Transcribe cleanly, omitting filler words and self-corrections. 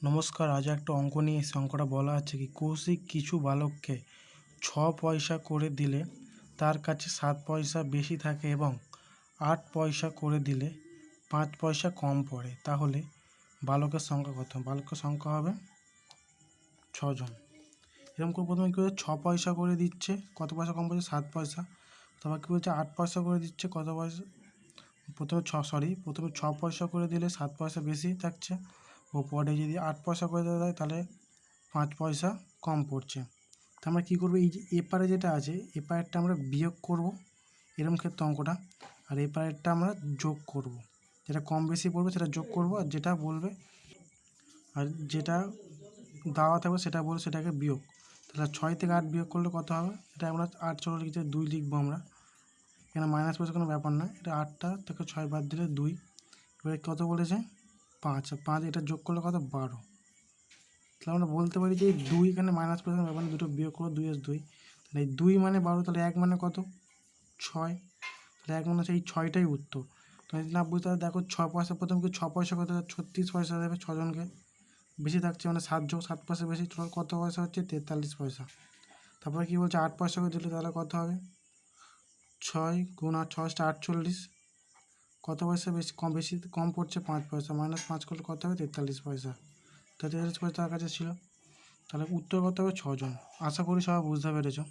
নমস্কার, আজ একটা অঙ্ক নিয়ে এসেছি। অঙ্কটা বলা আছে কি, কৌশিক কিছু বালককে 6 পয়সা করে দিলে তার কাছে 7 পয়সা বেশি থাকে এবং 8 পয়সা করে দিলে 5 পয়সা কম পড়ে, তাহলে বালকের সংখ্যা কত? বালকের সংখ্যা হবে 6 জন। এরকম করে প্রথমে কী বলছে, 6 পয়সা করে দিচ্ছে, কত পয়সা কম পড়ছে? 7 পয়সা। তারপর কী বলছে, 8 পয়সা করে দিচ্ছে, কত পয়সা? প্রথমে 6 পয়সা করে দিলে 7 পয়সা বেশি থাকছে, ও পরে যদি 8 পয়সা করে দেওয়া যায় তাহলে 5 পয়সা কম পড়ছে। তো আমরা কী করবো, এই যে এপারে যেটা আছে এপারেরটা আমরা বিয়োগ করব, এরকম ক্ষেত্রে অঙ্কটা, আর এপারেরটা আমরা যোগ করব। যেটা কম বেশি পড়বে সেটা যোগ করব, আর যেটা বলবে আর যেটা দেওয়া থাকবে সেটা বলবে সেটাকে বিয়োগ। তাহলে 6 থেকে 8 বিয়োগ করলে কত হবে? এটা আমরা 8 চলো লিখতে 2 লিখবো আমরা, এখানে মাইনাস পয়সা কোনো ব্যাপার না। এটা 8টা থেকে 6 বাদ দিলে 2, এবারে কত বলেছে? 5। 5 এটা যোগ করলে কত? 12। তাহলে আমরা বলতে পারি যে 2 এখানে মাইনাস পয়সা ব্যাপার না, দুটো বিয়োগ করো, 2 এস 2, তাহলে এই 2 মানে 12, তাহলে 1 মানে কত? 6। তাহলে 1 মানে হচ্ছে এই 6টাই উত্তর। তো যদি না বুঝতে পারো, দেখো 6 পয়সা, প্রথম কি 6 পয়সা কত? 36 পয়সা দেবে 6 জনকে, বেশি থাকছে মানে 7 যোগ 7 পয়সা বেশি, কত পয়সা হচ্ছে? 43 পয়সা। তারপরে কী বলছে, 8 পয়সা করে দিলে তাহলে কত হবে? 6 গুণ 8, 6 48, কত পয়সা বেশি কম পড়ছে? 5 পয়সা, মাইনাস 5 করলে কত হবে? 43 পয়সা। 43 পয়সা তার কাছে ছিল। তাহলে উত্তর কত হবে? 6 জন। আশা করি সবাই বুঝতে পেরেছো।